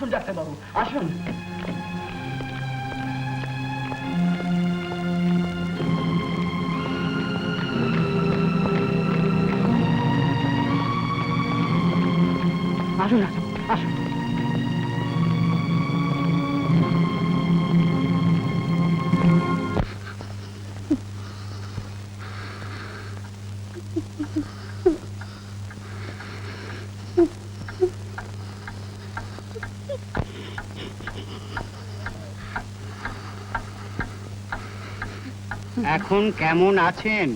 আসুন ডাক্তারবাবু, আসুন। আসুন আসুন। এখন কেমন আছেন?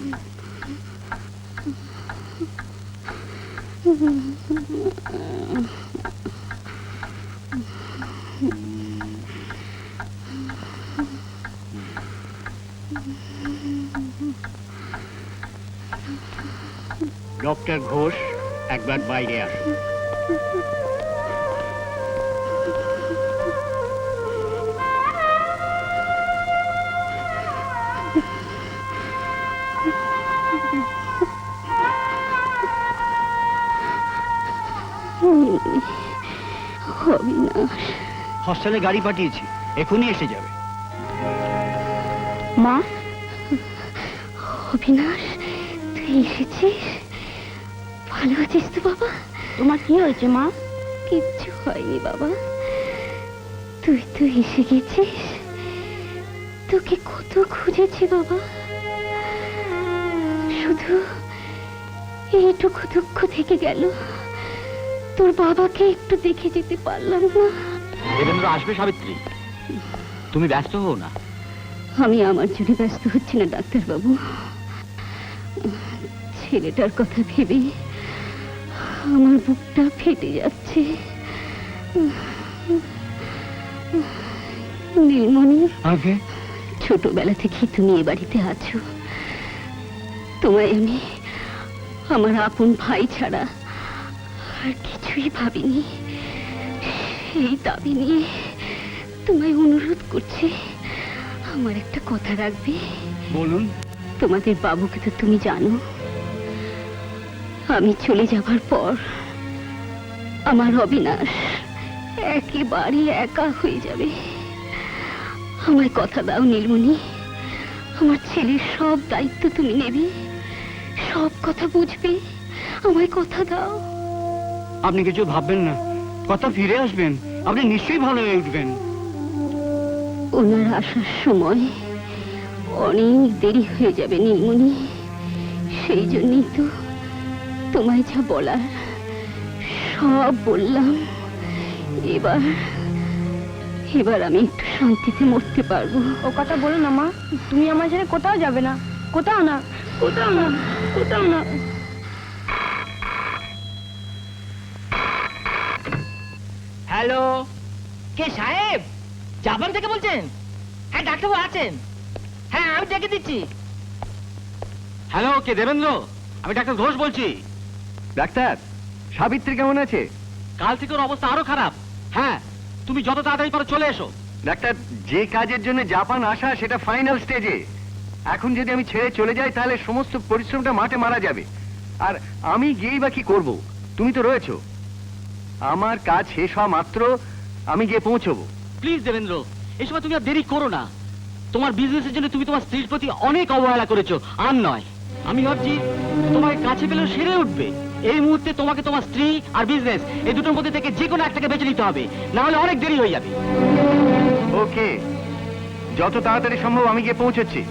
ডক্টর ঘোষ, একবার বাইরে আসুন। হস্টেলে গাড়ি পাঠিয়েছি, এখনই এসে যাবে। মা, অবিনাশ, তুই এসেছিস? ভালো আছিস তো বাবা? তোমার কি হয়েছে মা? কিচ্ছু হয়নি বাবা, তুই তো এসে গেছিস। তোকে কত খুঁজেছি বাবা, শুধু এইটুকু দুঃখ থেকে গেল, তোর বাবাকে একটু দেখে যেতে পারলাম না। দেবেন্দ্র আসবে সাবিত্রী, তুমি ব্যস্ত হও না। আমি আমার জন্য ব্যস্ত হচ্ছি না ডাক্তারবাবু, ছেলেটার কথা ভেবে আমার বুকটা ফেটে যাচ্ছে। নীলমণি, ছোটবেলা থেকে তুমি এ বাড়িতে আছো, তোমায় আমি আমার আপন ভাই ছাড়া আর কিছুই ভাবিনি। সেই দাবি নিয়ে তোমায় অনুরোধ করছি, আমার একটা কথা রাখবে? বলুন। তোমাদের বাবুকে তো তুমি জানো, আমি চলে যাবার পর আমার অবিনাশ একেবারে একা হয়ে যাবে। আমায় কথা দাও নীলমণি, আমার ছেলের সব দায়িত্ব তুমি নেবে, সব কথা বুঝবে, আমায় কথা দাও। আপনি কিছু ভাববেন না, কথা ফিরে আসবেন, আপনি নিশ্চয়ই ভালো হয়ে উঠবেন। ওনার আসার সময় অনেক দেরি হয়ে যাবে নীলমণি, সেই জন্যই তো তোমায় যা বলার সব বললাম। এবার আমি একটু শান্তিতে মরতে পারবো। ও কথা বলো না মা, তুমি আমার ছেড়ে কোথাও যাবে না, কোথাও না, কোথাও না, কোথাও না। হ্যালো, কে সাহেব? জাপান থেকে বলছেন? হ্যাঁ ডাক্তারবাবু আছেন, হ্যাঁ আমি ডেকে দিচ্ছি। হ্যালো, কে দেবেন্দ্র? আমি ডাক্তার ঘোষ বলছি। ডাক্তার, সাবিত্রী কেমন আছে? কাল থেকে ওর অবস্থা আরো খারাপ। হ্যাঁ, তুমি যত তাড়াতাড়ি পারো চলে এসো। ডাক্তার, যে কাজের জন্য জাপান আসা সেটা ফাইনাল স্টেজে। এখন যদি আমি ছেড়ে চলে যাই তাহলে সমস্ত পরিশ্রমটা মাঠে মারা যাবে। আর আমি গিয়েই বা কি করবো? তুমি তো রয়েছো। আমার কাজ শেষ হওয়া মাত্র আমি গিয়ে পৌঁছবো। প্লিজ দেবেন্দ্র, এই সময় তুমি আর দেরি করো না। তোমার বিজনেসের জন্য তুমি তোমার স্ত্রীর প্রতি অনেক অবহেলা করেছো, আর নয়। আমি ভাবছি তোমাকে কাছে পেলেও সেরে উঠবে। এই মুহূর্তে তোমাকে তোমার স্ত্রী আর বিজনেস এই দুটোর মধ্যে থেকে যে কোনো একটাকে বেছে নিতে হবে, না হলে অনেক দেরি হয়ে যাবে। ওকে, যত তাড়াতাড়ি সম্ভব আমি গিয়ে পৌঁছচ্ছি।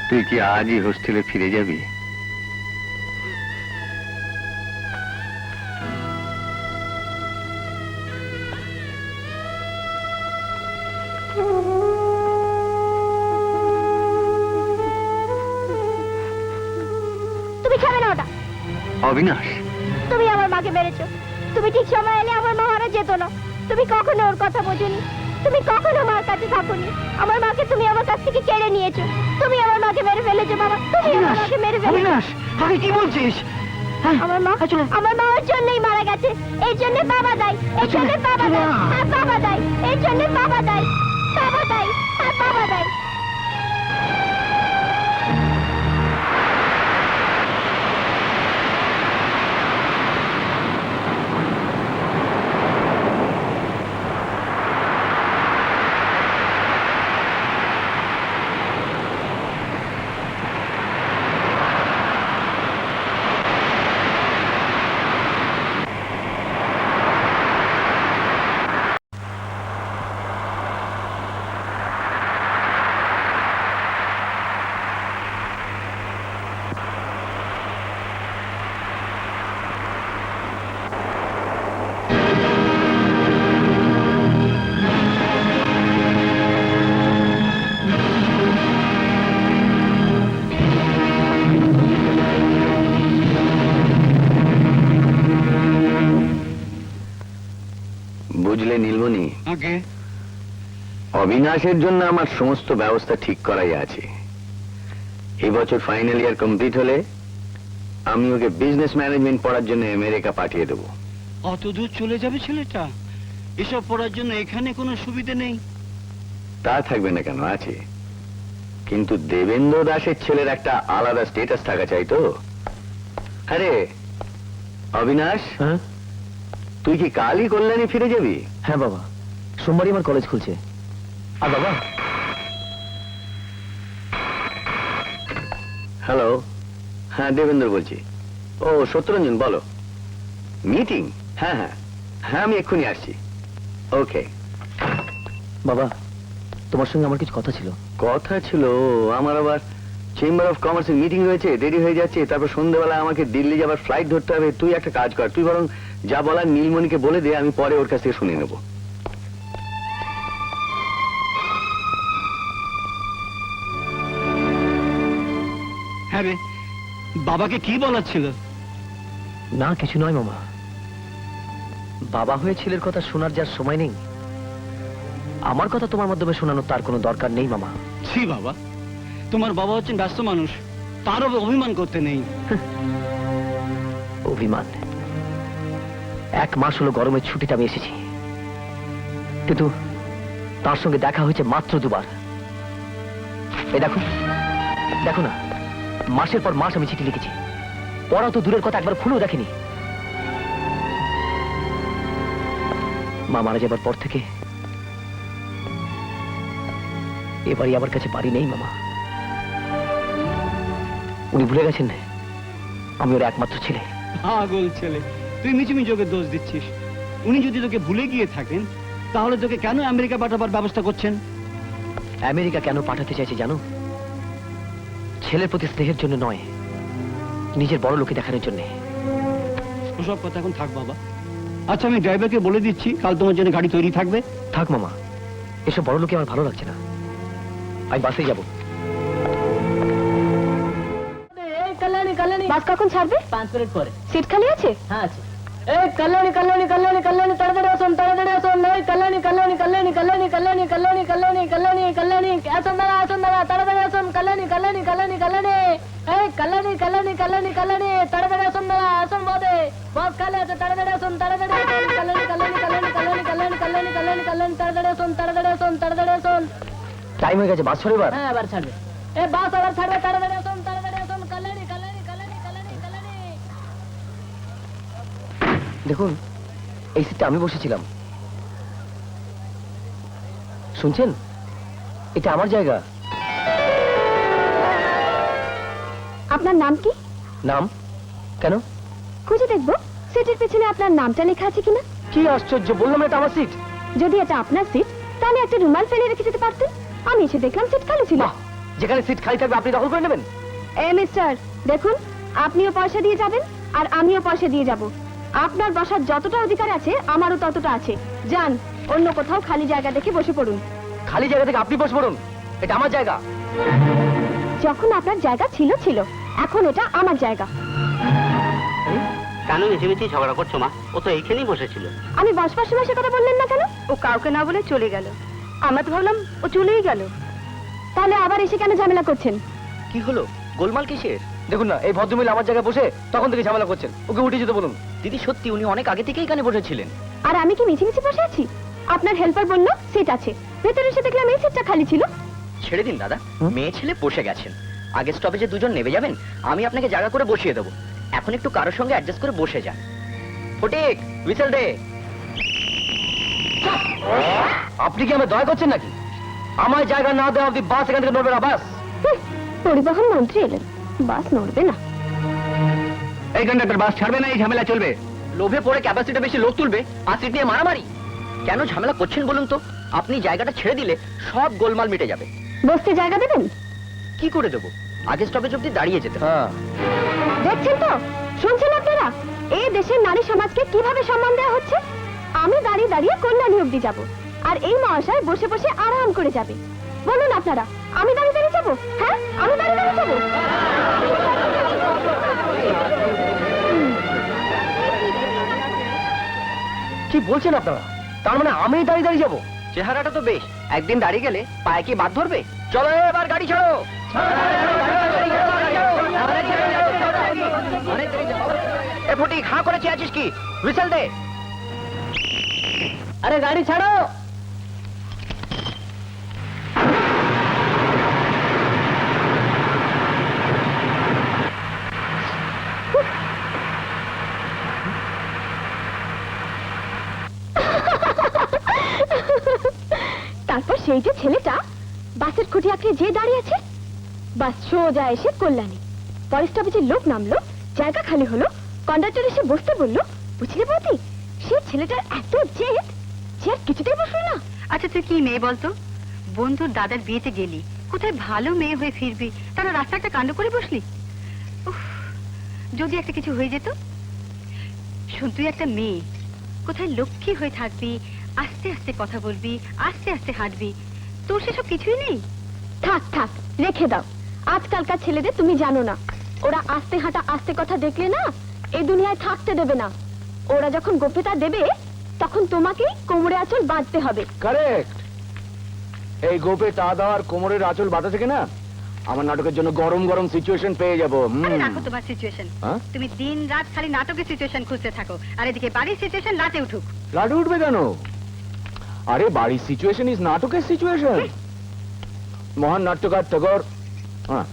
তুই কি আজই হোস্টেলে ফিরে যাবি? তুমি খাবে না ওটা। অবিনাশ, তুমি আমার মাকে মেরেছো। তুমি ঠিক সময় এলে আমার মা মারা যেত না। তুমি কখনো ওর কথা বোঝোনি। তুমি কখনো মার কাছে থাকোনি। আমার মাকে তুমি আমার কাছ থেকে কেড়ে নিয়েছো। তুমি আমার মাকে মেরে ফেলেছো বাবা। তুমি আমার মাকে মেরে ফেলেছো। অবিনাশ, আরে কি বলছিস? আমার মা আমার মা ওর জন্যই মারা গেছে। এই জন্য বাবা দায়ী। এই জন্য বাবা দায়ী। হ্যাঁ বাবা দায়ী। এই জন্য বাবা দায়ী। বাবা দায়ী। হ্যাঁ বাবা দায়ী। বুঝলে নীলমণি, ওকে, অবিনাশের জন্য আমার সমস্ত ব্যবস্থা ঠিক করাই আছে। এবছর ফাইনাল ইয়ার কমপ্লিট হলে আমি ওকে বিজনেস ম্যানেজমেন্ট পড়ার জন্য আমেরিকা পাঠিয়ে দেবো। অত দূর চলে যাবে ছেলেটা? এসব পড়ার জন্য এখানে কোনো সুবিধা নেই? তা থাকবে না কেন, আছে। কিন্তু দেবেন্দ্র দাসের ছেলের একটা আলাদা স্টেটাস থাকা চাই তো। আরে অবিনাশ, হ্যাঁ তুই কি কালই কল্যাণী ফিরে যাবি? হ্যাঁ বাবা, সোমবারই আমার কলেজ খুলছে। আর বাবা, হ্যালো, হ্যাঁ দেবেন্দ্র বলছি। ও সত্যরঞ্জন, বলো। মিটিং? হ্যাঁ হ্যাঁ হ্যাঁ, আমি এক্ষুনি আসছি। ওকে। বাবা তোমার সঙ্গে আমার কিছু কথা ছিল। কথা ছিল? আমার আবার চেম্বার অফ কমার্সের মিটিং রয়েছে, দেরি হয়ে যাচ্ছে। তারপর সন্ধ্যেবেলা আমাকে দিল্লি যাবার ফ্লাইট ধরতে হবে। তুই একটা কাজ কর, তুই বরং যা বলার নীলমণিকে বলে দে, আমি পরে ওর কাছ থেকে শুনে নেব। হ্যাঁ রে, বাবাকে কি বলার ছিল? না কিছু নয় মামা, বাবা হয়ে ছেলের কথা শোনার যার সময় নেই, আমার কথা তোমার মাধ্যমে শোনানোর তার কোনো দরকার নেই মামা। ছি বাবা, তোমার বাবা হচ্ছেন ব্যস্ত মানুষ, তারও অভিমান করতে নেই। অভিমান? 1 মাস হলো গরমের ছুটিতে আমি এসেছি, কিন্তু তার সঙ্গে দেখা হয়েছে মাত্র 2 বার। এই দেখো, দেখো না, মাসের পর মাস আমি চিঠি লিখেছি, পড়া তো দূরের কথা, একবার খুলেও দেখেনি। মা মারা যাবার পর থেকে এবারই আমার কাছে বাড়ি নেই মামা। উনি ভুলে গেছেন আমি ওর একমাত্র ছেলে। পাগল ছেলে, তুই মিছিমিছি ওকে দোষ দিচ্ছিস। উনি যদি তোকে ভুলে গিয়ে থাকেন, তাহলে তোকে কেন আমেরিকা পাঠাবার ব্যবস্থা করছেন? আমেরিকা কেন পাঠাতে চাইছে জানো? ছেলের প্রতি স্নেহের জন্য নয়, নিজের বড় লোকে দেখানোর জন্য। ওসব কথা এখন থাক বাবা। আচ্ছা, আমি ড্রাইভারকে বলে দিচ্ছি, কাল তোমার জন্য গাড়ি তৈরি থাকবে। থাক মামা, এসব বড় লোকে আমার ভালো লাগছে না, আমি বাসে যাব। বাস কখন ছাড়বে? 5 মিনিট পরে। সিট খালি আছে? হ্যাঁ আছে। এই কল্যাণী কল্যাণী কল্যাণী কল্যাণী তাড়াতাড়ি আসুন, তাড়াতাড়ি আসুন। এই কল্যাণী কল্যাণী কল্যাণী কল্যাণী কল্যাণী কল্যাণী কল্যাণী কল্যাণী কল্যাণী আসুন দাঁড়া, তাড়াতাড়ি আসুন। কল্যাণী কল্যাণী কল্যাণী কল্যাণী, এই কল্যাণী কল্যাণী কল্যাণী কল্যাণী তাড়াতাড়ি আসুন দাঁড়া, আসুন বোধে বাস খালি আছে, তাড়াতাড়ি আসুন, তাড়াতাড়ি আসুন। কল্যাণী কল্যাণী কল্যাণী কল্যাণী কল্যাণী কল্যাণী কল্যাণী কল্যাণী তাড়াতাড়ি আসুন, তাড়াতাড়ি আসুন, তাড়াতাড়ি আসুন। টাইম হয়ে গেছে, বাস ছাড়বে এবার। হ্যাঁ আবার ছাড়বে। এই বাস আবার ছাড়বে, তাড়াতাড়ি আসুন, তাড়াতাড়ি আসুন। কল্যাণী কল্যাণী কল্যাণী কল্যাণী কল্যাণী। দেখুন, এই সিটটা আমি বসেছিলাম, শুনছেন? এটা আমার জায়গা। আপনার নাম কি? নাম? কেন? খুঁজে দেখবো সিটের পেছনে আপনার নামটা লেখা আছে কিনা। কি আশ্চর্য, বললাম না এটা আমার সিট। যদি এটা আপনার সিট তাহলে একটা রুমাল ফেলে রেখে যেতে পারতেন। আমি এসে দেখলাম সিট খালি ছিল। বাহ, যেখানে সিট খালি থাকবে আপনি দখল করে নেবেন? মিস্টার, দেখুন, আপনিও পয়সা দিয়ে যাবেন আর আমিও পয়সা দিয়ে যাব। আপনার বসার যতটা অধিকার আছে আমারও ততটা আছে। যান, অন্য কোথাও খালি জায়গা দেখে বসে পড়ুন। খালি জায়গা থেকে আপনি বসে পড়ুন, এটা আমার জায়গা। যখন আপনার জায়গা ছিল ছিল, এখন এটা আমার জায়গা। কেন মিছিমিছি ঝগড়া করছো মা? ও তো এইখানেই বসেছিল। আমি বসবার সময় সে কথা বললেন না কেন? ও কাউকে না বলে চলে গেল। আমরা তো ভাবলাম ও চলেই গেল। তাহলে আবার এসে কেন ঝামেলা করছেন? কি হলো, গোলমাল কিসের? দেখুন না, এই ভদ্রমহিলা আমার জায়গায় বসে তখন থেকে ঝামেলা করছেন। ওকে উঠে যেতে বলুন। দিদি সত্যি উনি অনেক আগে থেকেই এখানে বসেছিলেন। আর আমি কি মিছিমিছি বসে আছি? আপনার হেল্পার বলল সিট আছে, ভেতরে এসে দেখলাম এই সিটটা খালি ছিল। ছেড়ে দিন দাদা, মেয়ে ছেলে বসে গেছেন। আগের স্টপেজে দুজন নেমে যাবেন, আমি আপনাকে জায়গা করে বসিয়ে দেবো। এখন একটু কারোর সঙ্গে অ্যাডজাস্ট করে বসে যান। ফটিক, হুইসেল দে। আপনি কি আমায় দয়া করছেন নাকি? আমার জায়গা না দেওয়া অব্দি বাস এখান থেকে নড়বে না। বাস পরিবহন মন্ত্রী এলেন, বাস নড়বে না। এই কন্ডাক্টর, বাস ছাড়বে না, এই ঝামেলা চলবে। লোভে পড়ে ক্যাপাসিটি বেশি লোক তুলবে আর সিট নিয়ে মারামারি। কেন ঝামেলা করছেন বলুন তো? আপনি জায়গাটা ছেড়ে দিলে সব গোলমাল মিটে যাবে। বসতে জায়গা দেবেন? কি করে দেবো? আগের স্টপেজ অব্দি দাঁড়িয়ে যেতে হবে। হ্যাঁ, দেখছেন তো, শুনছেন আপনারা? এই দেশের নারী সমাজকে কিভাবে সম্মান দেওয়া হচ্ছে। আমি দাঁড়িয়ে দাঁড়িয়ে কল্যাণী অব্দি যাব, আর এই মহাশয় বসে বসে আরাম করে যাবে। বলুন আপনারা, আমি দাঁড়িয়ে দাঁড়িয়ে যাবো? হ্যাঁ, আমি দাঁড়িয়ে দাঁড়িয়ে যাবো? কি বলছেন আপনারা? তার মানে আমি দাঁড়িয়ে দাঁড়িয়ে যাবো? চেহারাটা তো বেশ, একদিন দাঁড়িয়ে গেলে পায়ে কি বাদ ধরবে? চলো এবার গাড়ি ছাড়ো। এ ফটিক, হাঁ করে চেয়ে আছিস কি? হুইসেল দে। আরে গাড়ি ছাড়ো। তারপর সেই যে ছেলেটা বাসের খুঁটি আঁকড়ে যে দাঁড়িয়ে আছে, বাস সোজা এসে কল্যাণী। পরের স্টপেজের লোক নামলো, জায়গা খালি হলো, কন্ডাক্টর এসে বসতে বললো। বুঝলে বৌদি, সেই ছেলেটার এত জেদ যে আর কিছুতেই বসলো না। আচ্ছা, তুই কি মেয়ে বলতো? বন্ধুর দাদার বিয়েতে গেলি, কোথায় ভালো মেয়ে হয়ে ফিরবি, তারা রাস্তা একটা কাণ্ড করে বসলি। উফ, যদি একটা কিছু হয়ে যেত। শুন, তুই একটা মেয়ে, কোথায় লক্ষ্মী হয়ে থাকবি, আস্তে আস্তে কথা বলবি, আস্তে আস্তে হাঁটবি। তোর সেসব কিছুই নেই। থাক থাক, রেখে দাও। আজকালকার ছেলেদের তুমি জানো না, ওরা আস্তে হাঁটা আস্তে কথা দেখলে না এই দুনিয়ায় থাকতে দেবে না। ওরা যখন গোপেতা দেবে তখন তোমাকেই কোমরে আঁচল বাঁধতে হবে। কারেক্ট। এই গোপে তা দেওয়ার কোমরের আঁচল বাঁধা থেকে না, আমার নাটকের জন্য গরম গরম সিচুয়েশন পেয়ে যাবো। আরে রাখো তোমার সিচুয়েশন। হ্যাঁ? তুমি দিন রাত খালি নাটকের সিচুয়েশন খুঁজতে থাকো, আর এদিকে বাড়ির সিচুয়েশন লাটে উঠুক। লাডু উঠবে কেন? আরে বাড়ির সিচুয়েশন ইজ নাটকের সিচুয়েশন। মহান নাট্যকার টগর, হ্যাঁ,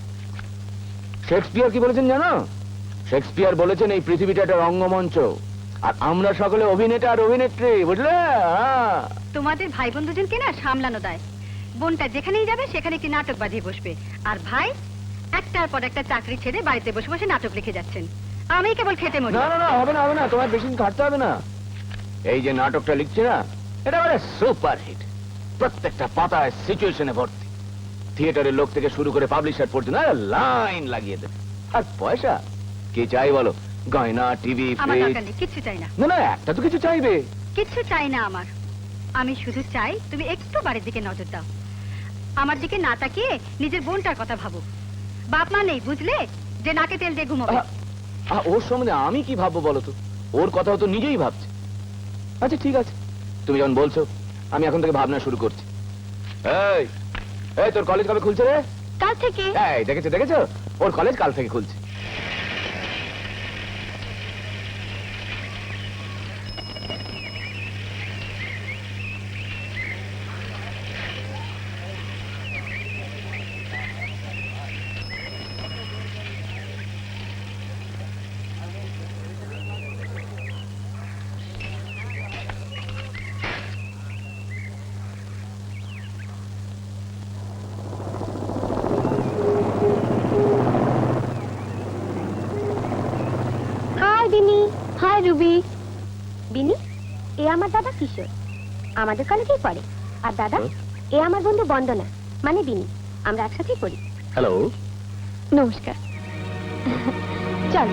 শেক্সপিয়ার কি বলেছেন জানো? শেক্সপিয়ার বলেছেন এই পৃথিবীটা একটা রঙ্গমঞ্চ, আর আমরা সকলে অভিনেতা আর অভিনেত্রী, বুঝলে? হ্যাঁ। তোমাদের ভাই বোন দুজনকে না সামলানো দেয়। বোনটা যেখানেই যাবে সেখানে কি নাটক বাজিয়ে বসবে, আর ভাই একটার পর একটা চাকরি ছেড়ে বাড়িতে বসে বসে নাটক লিখে যাচ্ছেন। আমি কেবল খেটে মরি। না না না, হবে না হবে না, তোমার বেশি দিন খাটতে হবে না। এই যে নাটকটা লিখছে না, এটা মানে সুপার হিট। প্রত্যেকটা পাতায় সিচুয়েশনে ভর্তি। থিয়েটারের লোক থেকে শুরু করে পাবলিশার পর্যন্ত লাইন লাগিয়ে দেবে। আর পয়সা কি চাই বলো? গয়না, টিভি, আমার ফ্রিজ। দরকার নেই, কিচ্ছু চাই না। না না, একটা তো কিছু চাইবে। কিচ্ছু চাই না আমার। আমি শুধু চাই তুমি একটু বাড়ির দিকে নজর দাও। আমার দিকে না তাকিয়ে নিজের বোনটার কথা ভাবো। বাপ মা নেই বুঝলে, যে নাকে তেল দিয়ে ঘুমাবে। ওর সম্বন্ধে আমি কি ভাববো বলো তো? ওর কথাও তো নিজেই ভাবছে। আচ্ছা ঠিক আছে, তুমি যখন বলছো আমি এখন থেকে ভাবনা শুরু করছি। এই এই, তোর কলেজ কবে খুলছে রে? কাল থেকে। এই দেখেছো দেখেছো, ওর কলেজ কাল থেকে খুলছে। হাই বিনি, হাই রুবি। বিনি, এ আমার দাদা কিশোর, আমাদের কলেজেই পড়ে। আর দাদা, এ আমার বন্ধু বন্দনা, মানে বিনি, আমরা একসাথেই পড়ি। হ্যালো। নমস্কার। চল।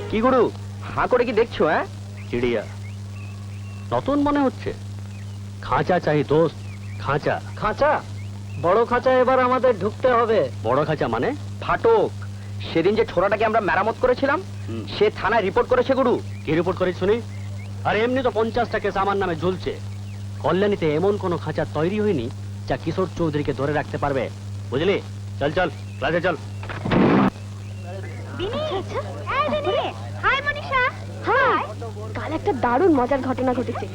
কি গুরু, হাঁ করে কি দেখছো? হ্যাঁ, চিড়িয়া নতুন মনে হচ্ছে। খাঁচা চাই দোস্ত, খাঁচা। খাঁচা? বড় খাঁচা এবার আমাদের ঢুকতে হবে। বড় খাঁচা মানে? ফাটক, সেদিন যে ছোড়াটাকে আমরা মেরামত করেছিলাম, সে থানায় রিপোর্ট করেছে গুরু। কি রিপোর্ট করিস শুনি? আর এমনি তো 50টা কেস আমার নামে ঝুলছে। কল্যাণীতে এমন কোনো খাঁচা তৈরি হয়নি যা কিশোর চৌধুরীকে ধরে রাখতে পারবে, বুঝলি? চল চল, ক্লাসে চল। বিনি, এই বিনি, হাই মনীষা। হাই। কাল একটা দারুণ মজার ঘটনা ঘটেছে।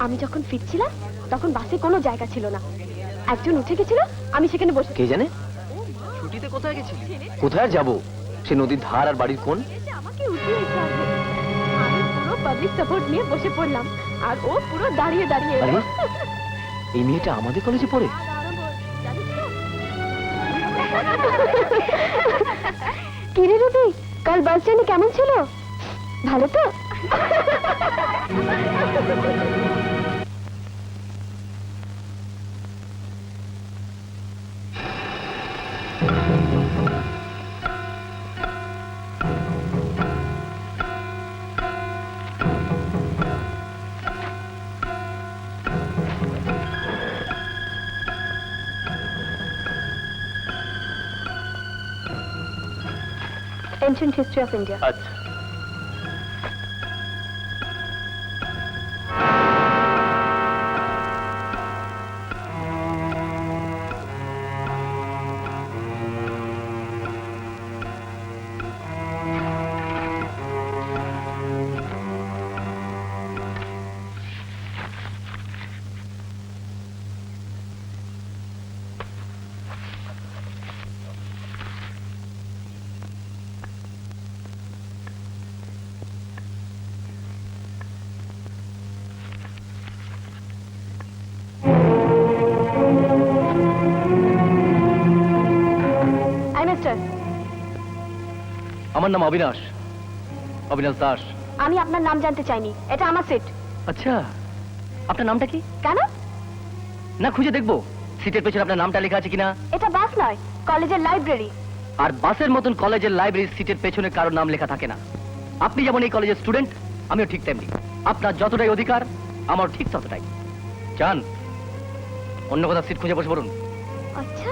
আমি যখন ফিরছিলাম তখন বাসে কোনো জায়গা ছিল না। একজন উঠে গেছিল, আমি সেখানে বসে। কে জানে ছুটিতে কোথায় গেছিলি? কোথায় যাব? সে নদীর ধার আর বাড়ির কোন? এসে আমাকে উঠিয়েছে আগে। আমি পুরো পাবলিক সাপোর্ট নিয়ে বসে পড়লাম, আর ও পুরো দাঁড়িয়ে দাঁড়িয়ে এলো। আরে, এই মেয়েটা আমাদের কলেজে পড়ে? কিরে রবি, কাল বাস জার্নি কেমন ছিল? ভালো তো? Ancient history of India. আচ্ছা। আমার নাম অবিনাশ, অবিনাশ দাস। আমি আপনার নাম জানতে চাইনি, এটা আমার সিট। আচ্ছা, আপনার নামটা কি? কেন? না, খুঁজে দেখবো সিটের পেছনে আপনার নামটা লেখা আছে কিনা। এটা বাস নয়, কলেজের লাইব্রেরি। আর বাসের মতন কলেজের লাইব্রেরির সিটের পেছনে কারোর নাম লেখা থাকে না। আপনি যেমন এই কলেজের স্টুডেন্ট, আমিও ঠিক তেমনি। আপনার যতটাই অধিকার, আমার ঠিক ততটাই। যান, অন্য কোথাও সিট খুঁজে বসে পড়ুন। আচ্ছা,